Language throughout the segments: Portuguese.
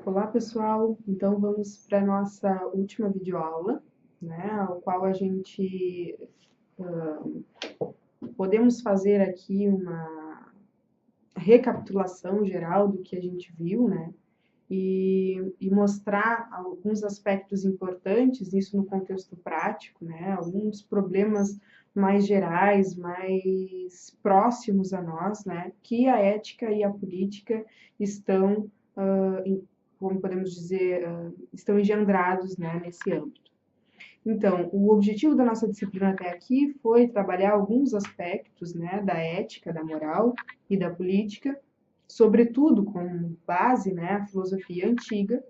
Olá, pessoal! Então, vamos para a nossa última videoaula, né, ao qual a gente podemos fazer aqui uma recapitulação geral do que a gente viu, né, e mostrar alguns aspectos importantes, isso no contexto prático, né, alguns problemas mais gerais, mais próximos a nós, né, que a ética e a política estão, como podemos dizer, estão engendrados, né, nesse âmbito. Então, o objetivo da nossa disciplina até aqui foi trabalhar alguns aspectos, né, da ética, da moral e da política, sobretudo com base, né, a filosofia antiga,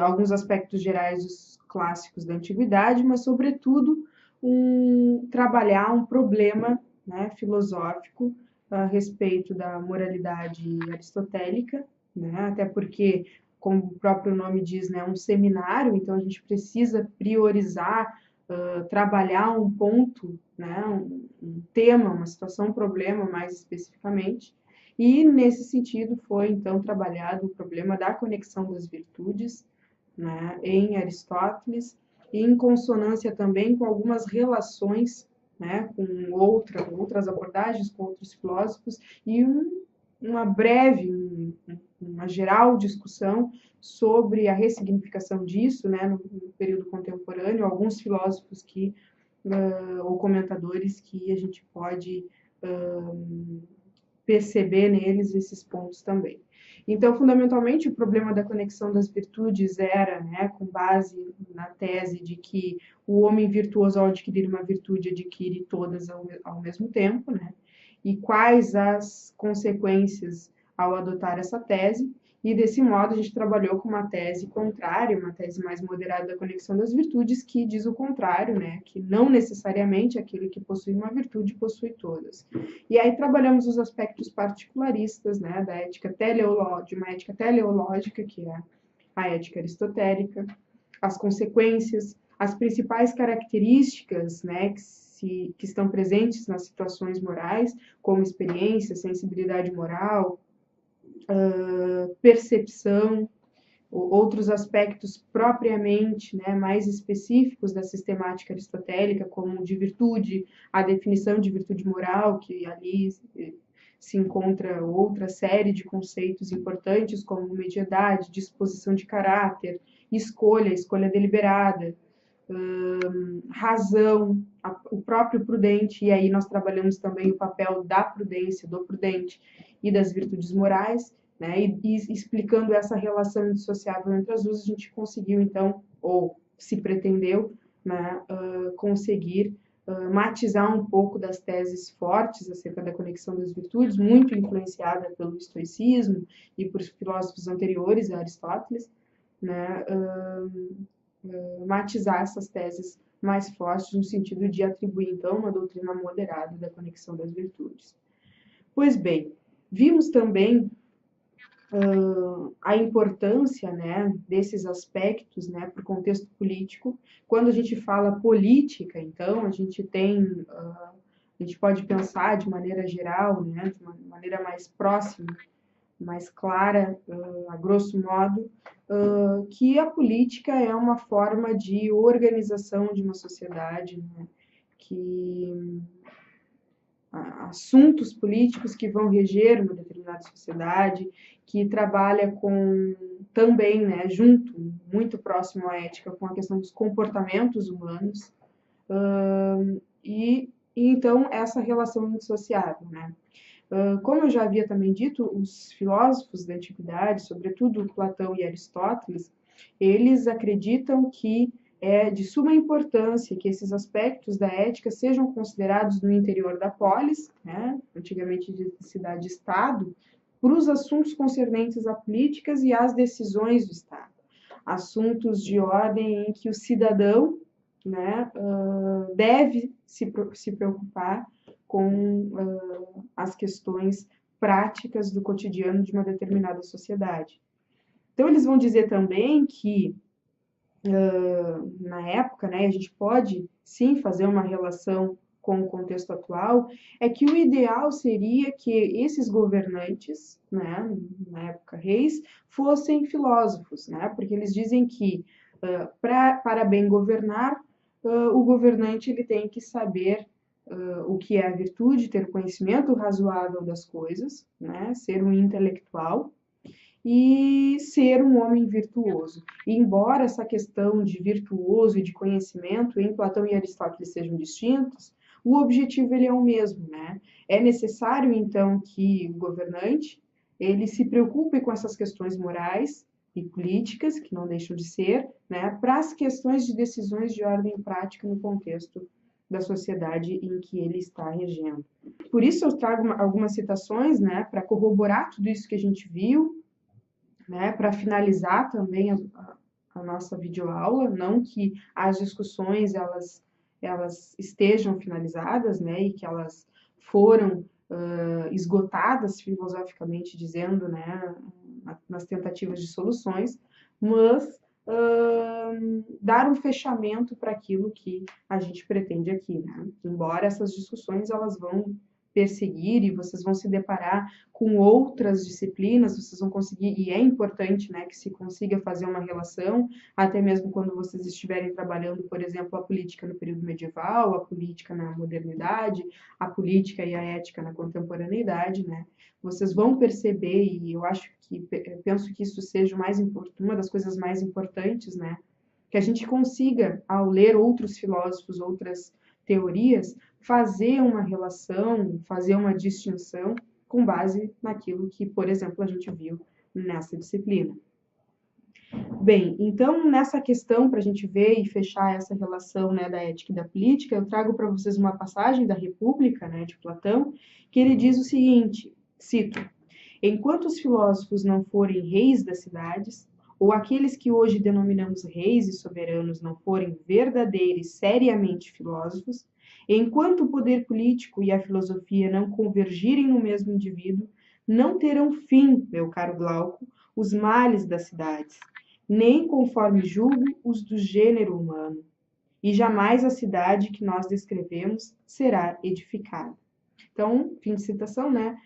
alguns aspectos gerais dos clássicos da antiguidade, mas sobretudo trabalhar um problema, né, filosófico a respeito da moralidade aristotélica, né, até porque, como o próprio nome diz, né, é um seminário, então a gente precisa priorizar, trabalhar um ponto, né, um tema, uma situação, um problema mais especificamente. E, nesse sentido, foi, então, trabalhado o problema da conexão das virtudes, né, em Aristóteles, e em consonância também com algumas relações, né, com outras abordagens, com outros filósofos, e uma breve, uma geral discussão sobre a ressignificação disso, né, no período contemporâneo, alguns filósofos ou comentadores que a gente pode perceber neles esses pontos também. Então, fundamentalmente, o problema da conexão das virtudes era, né, com base na tese de que o homem virtuoso, ao adquirir uma virtude, adquire todas ao mesmo tempo, né, e quais as consequências ao adotar essa tese, e desse modo a gente trabalhou com uma tese contrária, uma tese mais moderada da conexão das virtudes, que diz o contrário, né, que não necessariamente aquele que possui uma virtude possui todas. E aí trabalhamos os aspectos particularistas, né, da ética teleológica, de uma ética teleológica, que é a ética aristotélica, as consequências, as principais características, né, que estão presentes nas situações morais, como experiência, sensibilidade moral, percepção, outros aspectos propriamente, né, mais específicos da sistemática aristotélica, como de virtude, a definição de virtude moral, que ali se encontra outra série de conceitos importantes, como mediedade, disposição de caráter, escolha deliberada, razão, o próprio prudente, e aí nós trabalhamos também o papel da prudência, do prudente e das virtudes morais, né, e explicando essa relação indissociável entre as duas, a gente conseguiu, então, ou se pretendeu, né, conseguir matizar um pouco das teses fortes acerca da conexão das virtudes, muito influenciada pelo estoicismo e por filósofos anteriores a Aristóteles, né, matizar essas teses mais fortes no sentido de atribuir, então, uma doutrina moderada da conexão das virtudes. Pois bem, vimos também a importância, né, desses aspectos, né, para o contexto político. Quando a gente fala política, então, a gente tem, a gente pode pensar de maneira geral, né, de uma maneira mais próxima, mais clara, a grosso modo, que a política é uma forma de organização de uma sociedade, né, que assuntos políticos que vão reger uma determinada sociedade, que trabalha com também, né, junto, muito próximo à ética, com a questão dos comportamentos humanos, e então essa relação indissociável, né? Como eu já havia também dito, os filósofos da antiguidade, sobretudo Platão e Aristóteles, eles acreditam que é de suma importância que esses aspectos da ética sejam considerados no interior da polis, né, antigamente de cidade-estado, para os assuntos concernentes a políticas e às decisões do Estado. Assuntos de ordem em que o cidadão, né, deve se preocupar com as questões práticas do cotidiano de uma determinada sociedade. Então, eles vão dizer também que, na época, né, a gente pode sim fazer uma relação com o contexto atual, é que o ideal seria que esses governantes, né, na época reis, fossem filósofos, né, porque eles dizem que para bem governar, o governante ele tem que saber o que é a virtude, ter conhecimento razoável das coisas, né, ser um intelectual, e ser um homem virtuoso. E embora essa questão de virtuoso e de conhecimento em Platão e Aristóteles sejam distintos, o objetivo ele é o mesmo, né? É necessário então que o governante ele se preocupe com essas questões morais e políticas, que não deixam de ser, né, para as questões de decisões de ordem prática no contexto da sociedade em que ele está regendo. Por isso eu trago algumas citações, né, para corroborar tudo isso que a gente viu, né, para finalizar também a nossa videoaula, não que as discussões elas estejam finalizadas, né, e que elas foram esgotadas filosoficamente dizendo, né, nas tentativas de soluções, mas dar um fechamento para aquilo que a gente pretende aqui, né? Embora essas discussões elas vão perseguir e vocês vão se deparar com outras disciplinas, vocês vão conseguir, e é importante, né, que se consiga fazer uma relação, até mesmo quando vocês estiverem trabalhando, por exemplo, a política no período medieval, a política na modernidade, a política e a ética na contemporaneidade, né, vocês vão perceber, e eu acho que, penso que isso seja uma das coisas mais importantes, né, que a gente consiga, ao ler outros filósofos, outras teorias, fazer uma relação, fazer uma distinção com base naquilo que, por exemplo, a gente viu nessa disciplina. Bem, então, nessa questão, para a gente ver e fechar essa relação, né, da ética e da política, eu trago para vocês uma passagem da República, né, de Platão, que ele diz o seguinte, cito, enquanto os filósofos não forem reis das cidades, ou aqueles que hoje denominamos reis e soberanos não forem verdadeiros e seriamente filósofos, enquanto o poder político e a filosofia não convergirem no mesmo indivíduo, não terão fim, meu caro Glauco, os males das cidades, nem conforme julgo os do gênero humano, e jamais a cidade que nós descrevemos será edificada. Então, fim de citação, né?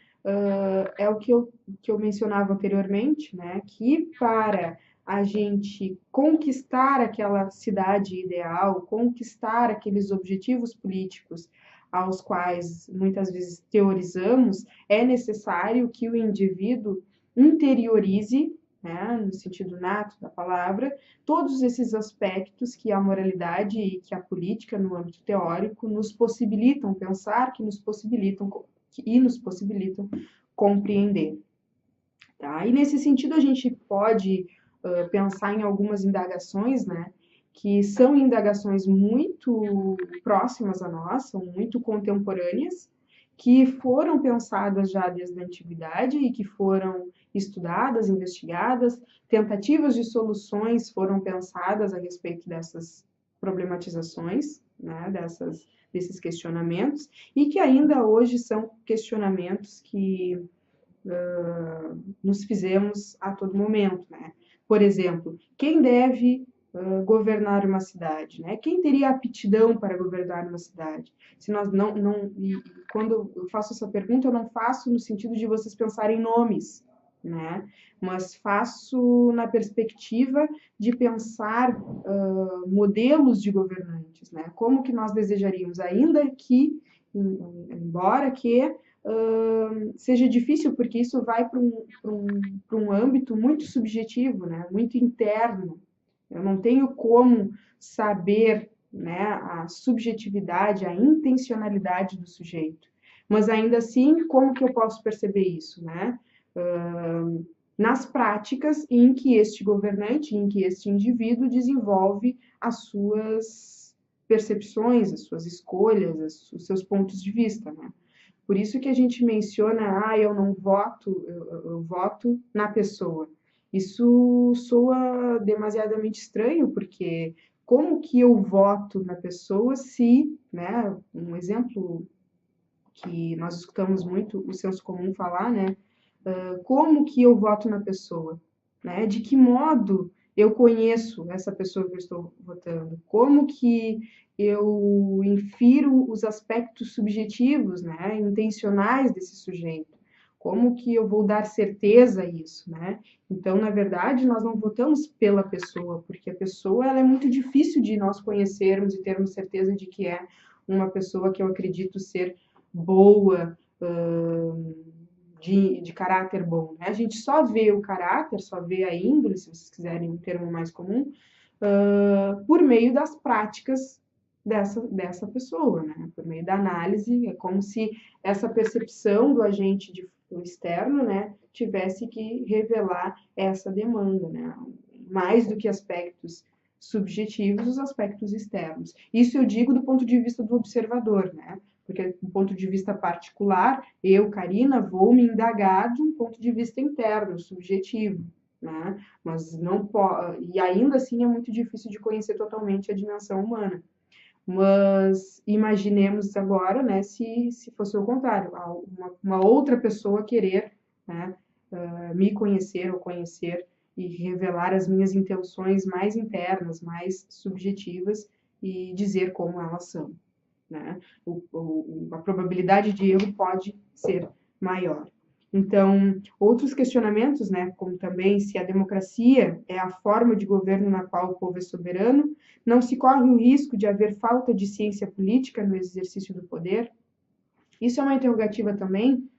É o que eu mencionava anteriormente, né? Que para a gente conquistar aquela cidade ideal, conquistar aqueles objetivos políticos aos quais muitas vezes teorizamos, é necessário que o indivíduo interiorize, né, no sentido nato da palavra, todos esses aspectos que a moralidade e que a política, no âmbito teórico, nos possibilitam pensar, que nos possibilitam compreender. Tá? E nesse sentido a gente pode pensar em algumas indagações, né, que são indagações muito próximas a nós, são muito contemporâneas, que foram pensadas já desde a antiguidade e que foram estudadas, investigadas, tentativas de soluções foram pensadas a respeito dessas problematizações, né, desses questionamentos, e que ainda hoje são questionamentos que nos fizemos a todo momento, né? Por exemplo, quem deve governar uma cidade, né? Quem teria aptidão para governar uma cidade? Se nós e quando eu faço essa pergunta, eu não faço no sentido de vocês pensarem em nomes, né? Mas faço na perspectiva de pensar modelos de governantes, né? Como que nós desejaríamos, ainda que, embora que seja difícil, porque isso vai para um âmbito muito subjetivo, né? Muito interno. Eu não tenho como saber, né, a subjetividade, a intencionalidade do sujeito. Mas ainda assim, como que eu posso perceber isso, né? Nas práticas em que este governante, em que este indivíduo desenvolve as suas percepções, as suas escolhas, os seus pontos de vista, né? Por isso que a gente menciona, eu não voto, eu voto na pessoa. Isso soa demasiadamente estranho, porque como que eu voto na pessoa se, né, um exemplo que nós escutamos muito o senso comum falar, né, como que eu voto na pessoa, né? De que modo eu conheço essa pessoa que eu estou votando? Como que eu infiro os aspectos subjetivos, né, intencionais desse sujeito? Como que eu vou dar certeza a isso, né? Então, na verdade, nós não votamos pela pessoa, porque a pessoa ela é muito difícil de nós conhecermos e termos certeza de que é uma pessoa que eu acredito ser boa, de caráter bom, né? A gente só vê o caráter, só vê a índole, se vocês quiserem um termo mais comum, por meio das práticas dessa pessoa, né? Por meio da análise, é como se essa percepção do agente do externo, né, tivesse que revelar essa demanda, né? Mais do que aspectos subjetivos, os aspectos externos. Isso eu digo do ponto de vista do observador, né? Porque do ponto de vista particular, eu, Karina, vou me indagar de um ponto de vista interno, subjetivo, né? Mas não pode, e ainda assim é muito difícil de conhecer totalmente a dimensão humana. Mas imaginemos agora, né, se fosse o contrário, uma outra pessoa querer, né, me conhecer ou conhecer e revelar as minhas intenções mais internas, mais subjetivas e dizer como elas são, né? A probabilidade de erro pode ser maior. Então, outros questionamentos, né, como também se a democracia é a forma de governo na qual o povo é soberano, não se corre o risco de haver falta de ciência política no exercício do poder? Isso é uma interrogativa também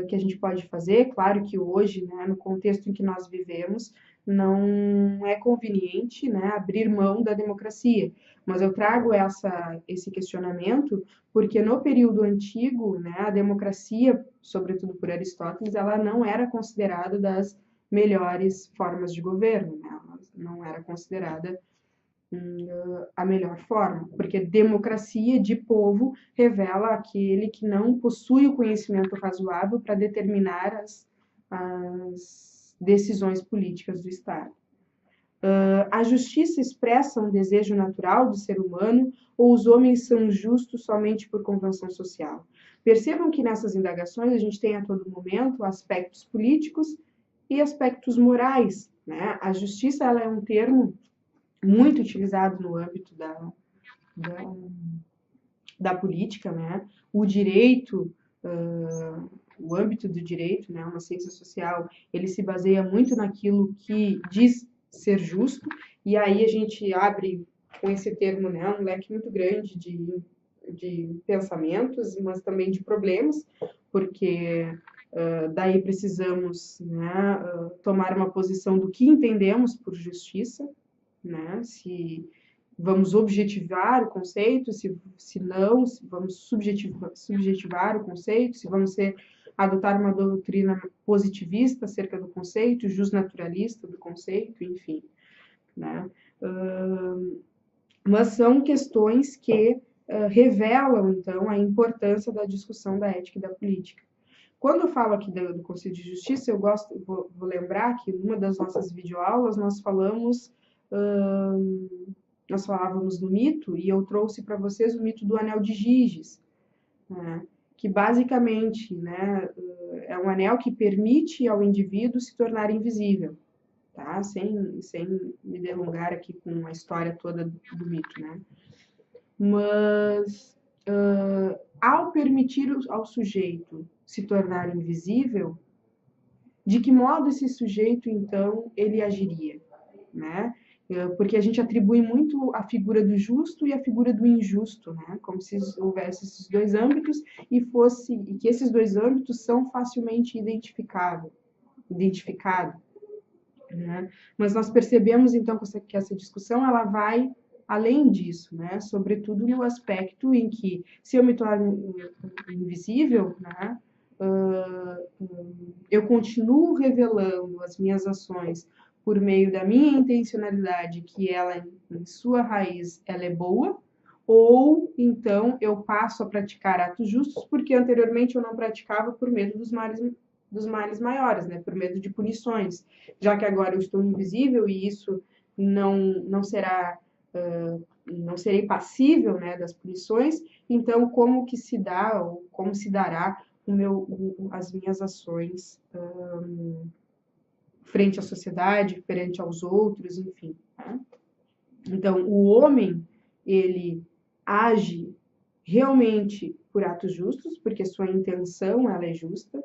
que a gente pode fazer. Claro que hoje, né, no contexto em que nós vivemos, não é conveniente, né, abrir mão da democracia. Mas eu trago esse questionamento porque no período antigo, né, a democracia, sobretudo por Aristóteles, ela não era considerada das melhores formas de governo, né? Ela não era considerada a melhor forma, porque democracia de povo revela aquele que não possui o conhecimento razoável para determinar as decisões políticas do Estado. A justiça expressa um desejo natural do ser humano ou os homens são justos somente por convenção social? Percebam que nessas indagações a gente tem a todo momento aspectos políticos e aspectos morais, né? A justiça ela é um termo muito utilizado no âmbito da, da política, né? O direito, o âmbito do direito, né? Uma ciência social, ele se baseia muito naquilo que diz ser justo, e aí a gente abre com esse termo, né? Um leque muito grande de pensamentos, mas também de problemas, porque daí precisamos, né, tomar uma posição do que entendemos por justiça, né? Se vamos objetivar o conceito, se não, se vamos subjetivar o conceito, se vamos adotar uma doutrina positivista acerca do conceito, justnaturalista do conceito, enfim, né? Mas são questões que revelam, então, a importância da discussão da ética e da política. Quando eu falo aqui do Conselho de Justiça, vou lembrar que numa das nossas videoaulas nós falávamos do mito e eu trouxe para vocês o mito do Anel de Giges, né, que basicamente, né, é um anel que permite ao indivíduo se tornar invisível, tá? Sem me delongar aqui com a história toda do mito, né? Mas ao permitir ao sujeito se tornar invisível, de que modo esse sujeito, então, ele agiria, né? Porque a gente atribui muito a figura do justo e a figura do injusto, né? Como se houvesse esses dois âmbitos e que esses dois âmbitos são facilmente identificados, né? Mas nós percebemos então que essa discussão ela vai além disso, né? Sobretudo no aspecto em que se eu me torno invisível, né? Eu continuo revelando as minhas ações por meio da minha intencionalidade, que ela, em sua raiz, ela é boa, ou então eu passo a praticar atos justos porque anteriormente eu não praticava por medo dos males maiores, né? Por medo de punições, já que agora eu estou invisível e isso não será não serei passível, né, das punições, então como que se dá ou como se dará as minhas ações frente à sociedade, perante aos outros, enfim. Né? Então, o homem, ele age realmente por atos justos, porque a sua intenção ela é justa,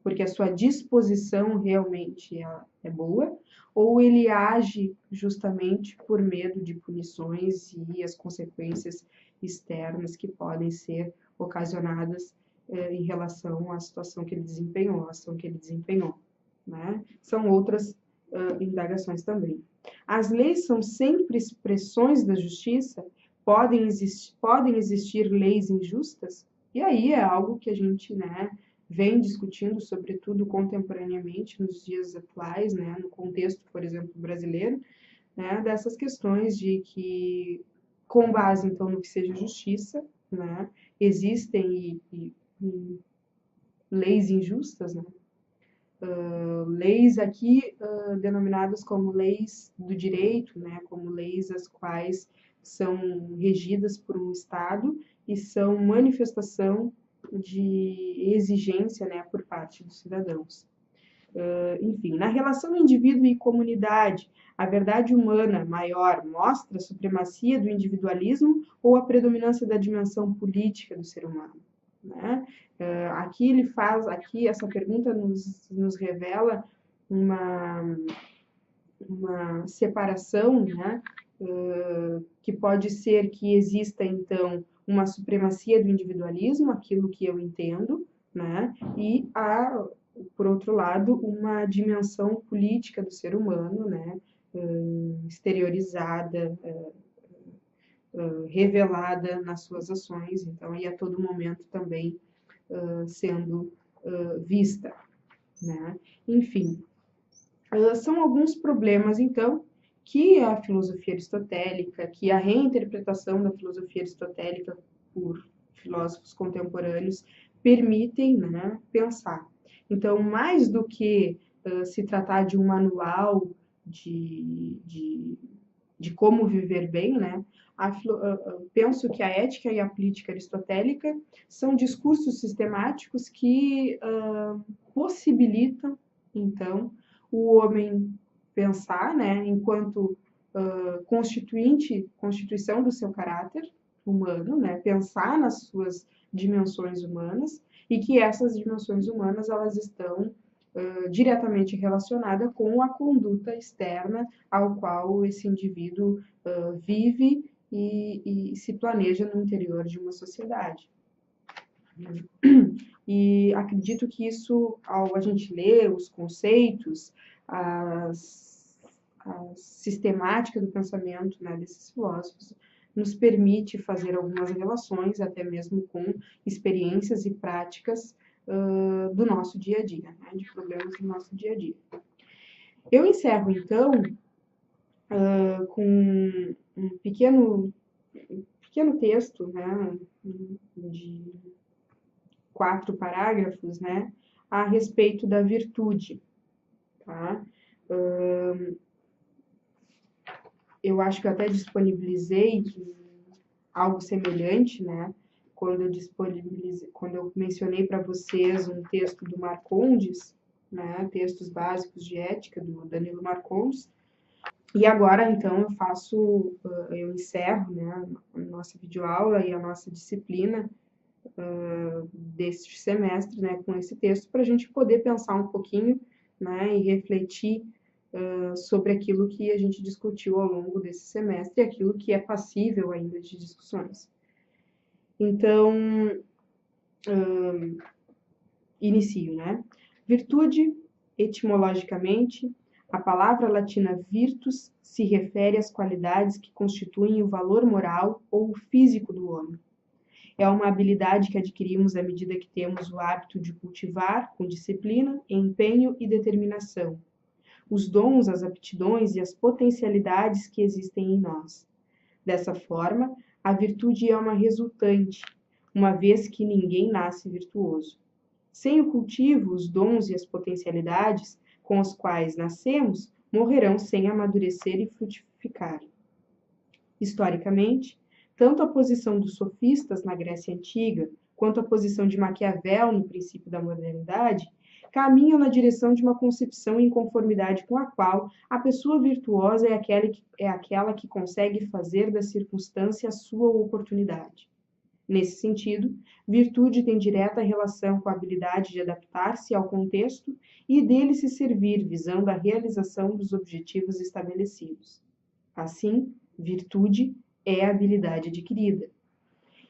porque a sua disposição realmente é boa, ou ele age justamente por medo de punições e as consequências externas que podem ser ocasionadas em relação à situação que ele desempenhou, a ação que ele desempenhou. Né? São outras indagações também. As leis são sempre expressões da justiça? Podem existir leis injustas? E aí é algo que a gente, né, vem discutindo, sobretudo contemporaneamente, nos dias atuais, né, no contexto, por exemplo, brasileiro, né, dessas questões de que, com base, então, no que seja justiça, né, existem leis injustas, né, leis aqui denominadas como leis do direito, né, como leis as quais são regidas por um Estado e são manifestação de exigência, né, por parte dos cidadãos. Enfim, na relação indivíduo e comunidade, a verdade humana maior mostra a supremacia do individualismo ou a predominância da dimensão política do ser humano? Né? Aqui essa pergunta nos revela uma separação, né? Que pode ser que exista, então, uma supremacia do individualismo, aquilo que eu entendo, né? E por outro lado, uma dimensão política do ser humano, né? Exteriorizada, revelada nas suas ações, então, e a todo momento também sendo vista, né? Enfim, são alguns problemas, então, que a filosofia aristotélica, que a reinterpretação da filosofia aristotélica por filósofos contemporâneos permitem, né, pensar. Então, mais do que se tratar de um manual de como viver bem, né, penso que a ética e a política aristotélica são discursos sistemáticos que possibilitam, então, o homem pensar, né, enquanto constituição do seu caráter humano, né, pensar nas suas dimensões humanas e que essas dimensões humanas elas estão diretamente relacionadas com a conduta externa ao qual esse indivíduo vive e se planeja no interior de uma sociedade. E acredito que isso, ao a gente ler os conceitos, a sistemática do pensamento, né, desses filósofos, nos permite fazer algumas relações, até mesmo com experiências e práticas do nosso dia a dia, né, de problemas do nosso dia a dia. Eu encerro, então, com um pequeno texto, né, de 4 parágrafos, né, a respeito da virtude, tá? Eu acho que eu até disponibilizei algo semelhante, né, quando eu mencionei para vocês um texto do Marcondes, né, textos básicos de ética do Danilo Marcondes. E agora, então, eu encerro, né, a nossa videoaula e a nossa disciplina deste semestre, né, com esse texto, para a gente poder pensar um pouquinho, né, e refletir sobre aquilo que a gente discutiu ao longo desse semestre e aquilo que é passível ainda de discussões. Então, inicio, né? Virtude, etimologicamente, a palavra latina virtus se refere às qualidades que constituem o valor moral ou físico do homem. É uma habilidade que adquirimos à medida que temos o hábito de cultivar, com disciplina, empenho e determinação, os dons, as aptidões e as potencialidades que existem em nós. Dessa forma, a virtude é uma resultante, uma vez que ninguém nasce virtuoso. Sem o cultivo, os dons e as potencialidades com os quais nascemos morrerão sem amadurecer e frutificar. Historicamente, tanto a posição dos sofistas na Grécia Antiga, quanto a posição de Maquiavel no princípio da modernidade, caminham na direção de uma concepção em conformidade com a qual a pessoa virtuosa é aquela que consegue fazer da circunstância a sua oportunidade. Nesse sentido, virtude tem direta relação com a habilidade de adaptar-se ao contexto e dele se servir, visando a realização dos objetivos estabelecidos. Assim, virtude é habilidade adquirida.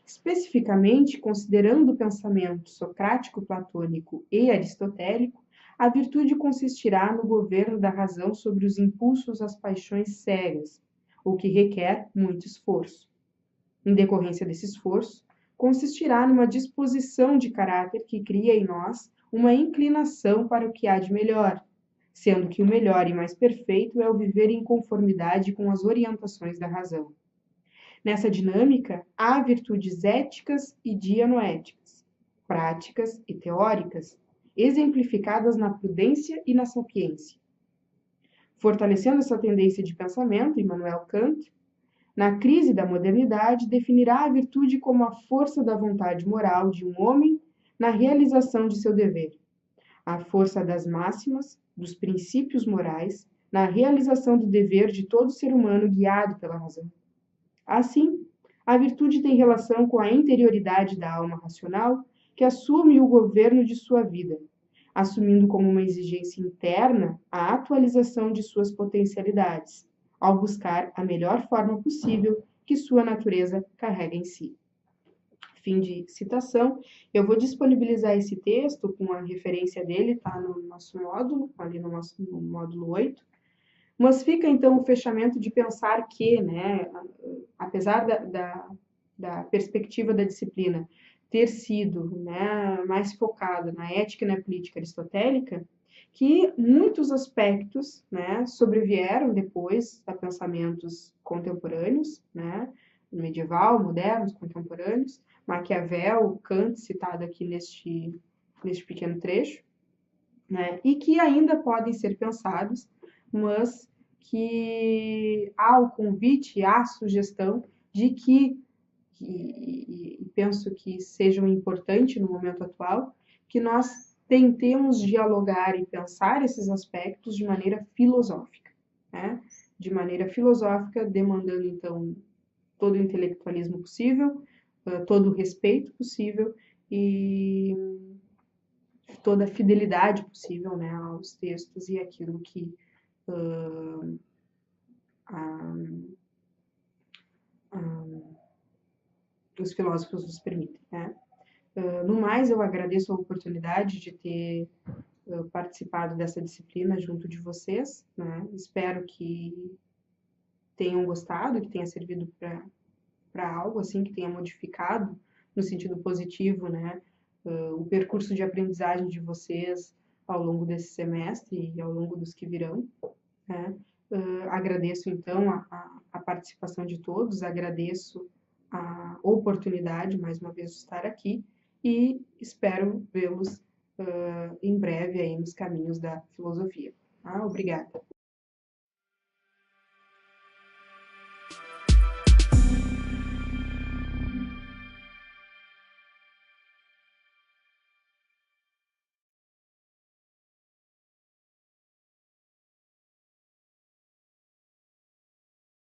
Especificamente, considerando o pensamento socrático-platônico e aristotélico, a virtude consistirá no governo da razão sobre os impulsos às paixões cegas, o que requer muito esforço. Em decorrência desse esforço, consistirá numa disposição de caráter que cria em nós uma inclinação para o que há de melhor, sendo que o melhor e mais perfeito é o viver em conformidade com as orientações da razão. Nessa dinâmica, há virtudes éticas e dianoéticas, práticas e teóricas, exemplificadas na prudência e na sapiência. Fortalecendo essa tendência de pensamento, Immanuel Kant, na crise da modernidade, definirá a virtude como a força da vontade moral de um homem na realização de seu dever, a força das máximas, dos princípios morais, na realização do dever de todo ser humano guiado pela razão. Assim, a virtude tem relação com a interioridade da alma racional que assume o governo de sua vida, assumindo como uma exigência interna a atualização de suas potencialidades, ao buscar a melhor forma possível que sua natureza carrega em si. Fim de citação. Eu vou disponibilizar esse texto com a referência dele, tá no nosso módulo, ali no módulo 8. Mas fica, então, o fechamento de pensar que, né, apesar da perspectiva da disciplina ter sido, né, mais focada na ética e na política aristotélica, que muitos aspectos, né, sobrevieram depois a pensamentos contemporâneos, né, medieval, modernos, contemporâneos, Maquiavel, Kant, citado aqui neste pequeno trecho, né, e que ainda podem ser pensados, mas que há o convite, há a sugestão de que, e penso que seja importante no momento atual, que nós tentemos dialogar e pensar esses aspectos de maneira filosófica, né? De maneira filosófica, demandando, então, todo o intelectualismo possível, todo o respeito possível e toda a fidelidade possível, né, aos textos e aquilo que os filósofos nos permitem, né? No mais, eu agradeço a oportunidade de ter participado dessa disciplina junto de vocês, né? Espero que tenham gostado, que tenha servido para algo, assim, que tenha modificado no sentido positivo, né? O percurso de aprendizagem de vocês ao longo desse semestre e ao longo dos que virão, né? Agradeço, então, a participação de todos, agradeço a oportunidade, mais uma vez, de estar aqui e espero vê-los em breve aí nos caminhos da filosofia. Obrigada.